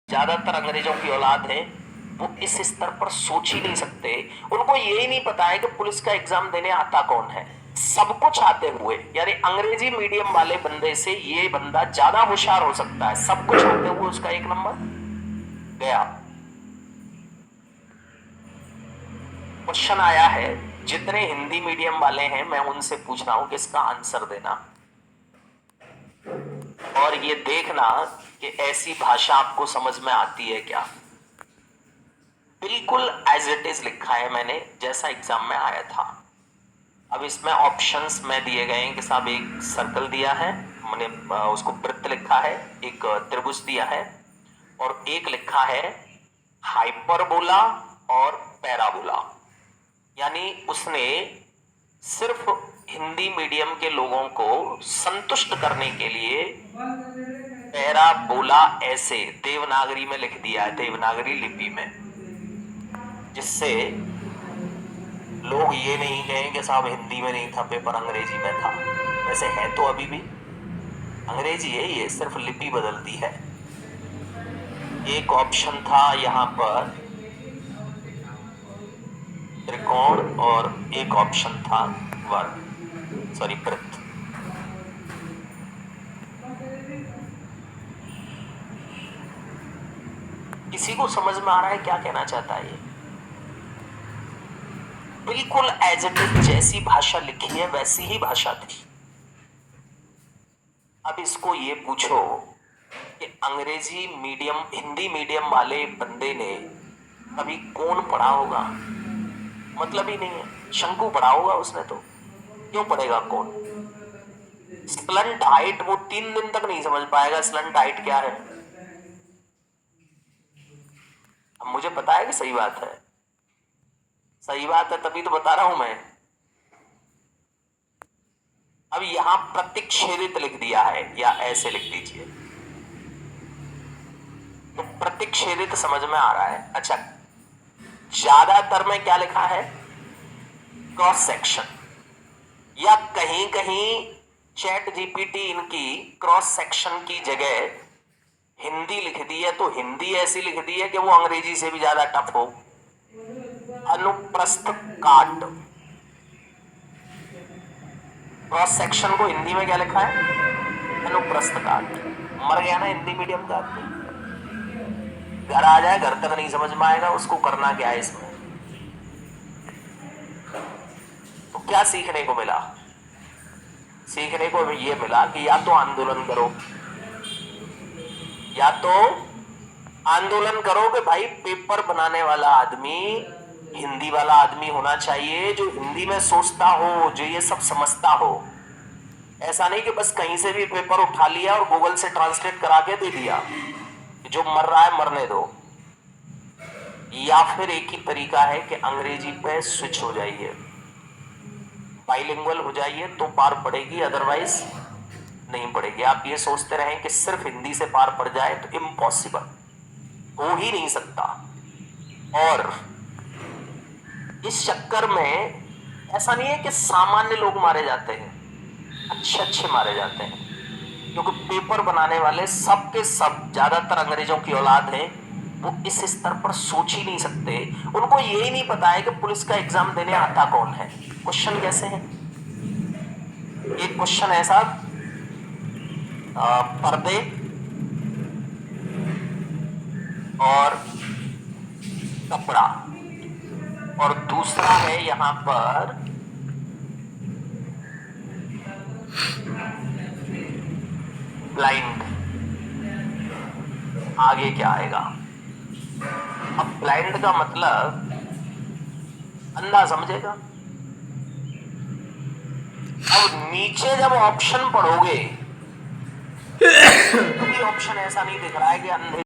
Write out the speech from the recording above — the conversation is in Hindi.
ज्यादातर अंग्रेजों की औलाद है, वो इस स्तर पर सोच ही नहीं सकते। उनको ये ही नहीं पता है कि पुलिस का एग्जाम देने आता कौन है। सब कुछ आते हुए, यानी अंग्रेजी मीडियम वाले बंदे से ये बंदा ज्यादा होशियार हो सकता है। सब कुछ आते हुए उसका एक नंबर गया। क्वेश्चन आया है, जितने हिंदी मीडियम वाले हैं मैं उनसे पूछ रहा हूं कि इसका आंसर देना और ये देखना कि ऐसी भाषा आपको समझ में आती है क्या। बिल्कुल एज इट इज लिखा है मैंने, जैसा एग्जाम में आया था। अब इसमें ऑप्शंस में दिए गए हैं कि साहब एक सर्कल दिया है, मैंने उसको वृत्त लिखा है, एक त्रिभुज दिया है और एक लिखा है हाइपरबोला और पैराबोला। यानी उसने सिर्फ हिंदी मीडियम के लोगों को संतुष्ट करने के लिए पैराबोला ऐसे देवनागरी में लिख दिया है, देवनागरी लिपि में, जिससे लोग ये नहीं कहें कि साहब हिंदी में नहीं था पेपर, अंग्रेजी में था। वैसे है तो अभी भी अंग्रेजी है, ये सिर्फ लिपि बदलती है। एक ऑप्शन था यहां पर त्रिकोण और एक ऑप्शन था वर्ग, सॉरी वृत्त। किसी को समझ में आ रहा है क्या कहना चाहता है ये? बिल्कुल एज इट इज जैसी भाषा लिखी है वैसी ही भाषा थी। अब इसको ये पूछो कि अंग्रेजी मीडियम हिंदी मीडियम वाले बंदे ने कभी कौन पढ़ा होगा? मतलब ही नहीं है। शंकु पढ़ा होगा उसने, तो क्यों पढ़ेगा कौन? स्लंट हाइट वो 3 दिन तक नहीं समझ पाएगा स्लंट हाइट क्या है। अब मुझे पता है कि सही बात है, सही बात है, तभी तो बता रहा हूं मैं। अब यहां प्रतिच्छेदित लिख दिया है, या ऐसे लिख दीजिए तो प्रतिच्छेदित समझ में आ रहा है। अच्छा, ज्यादातर में क्या लिखा है? क्रॉस सेक्शन, या कहीं कहीं चैट जीपीटी इनकी क्रॉस सेक्शन की जगह हिंदी लिख दी है, तो हिंदी ऐसी लिख दी है कि वो अंग्रेजी से भी ज्यादा टफ हो। अनुप्रस्थ काट, क्रॉस सेक्शन को हिंदी में क्या लिखा है? अनुप्रस्थ काट। मर गया ना हिंदी मीडियम का आदमी, घर आ जाए घर तक नहीं समझ में आएगा उसको, करना क्या है इसमें? तो क्या सीखने को मिला? सीखने को ये मिला कि या तो आंदोलन करो, या तो आंदोलन करो कि भाई पेपर बनाने वाला आदमी हिंदी वाला आदमी होना चाहिए, जो हिंदी में सोचता हो, जो ये सब समझता हो। ऐसा नहीं कि बस कहीं से भी पेपर उठा लिया और गूगल से ट्रांसलेट करा के दे दिया, जो मर रहा है मरने दो। या फिर एक ही तरीका है कि अंग्रेजी पे स्विच हो जाइए, बाइलिंगुअल हो जाइए तो पार पड़ेगी, अदरवाइज नहीं पड़ेगी। आप ये सोचते रहें कि सिर्फ हिंदी से पार पड़ जाए तो इम्पॉसिबल, हो ही नहीं सकता। और इस चक्कर में ऐसा नहीं है कि सामान्य लोग मारे जाते हैं, अच्छे अच्छे मारे जाते हैं, क्योंकि पेपर बनाने वाले सब के सब ज्यादातर अंग्रेजों की औलाद हैं। वो इस स्तर पर सोच ही नहीं सकते। उनको ये ही नहीं पता है कि पुलिस का एग्जाम देने आता कौन है। क्वेश्चन कैसे है? एक क्वेश्चन है साहब, पर्दे और कपड़ा, और दूसरा है यहां पर ब्लाइंड। आगे क्या आएगा? अब ब्लाइंड का मतलब अंधा समझेगा। अब नीचे जब ऑप्शन पढ़ोगे तो भी ऑप्शन ऐसा नहीं दिख रहा है कि अंधे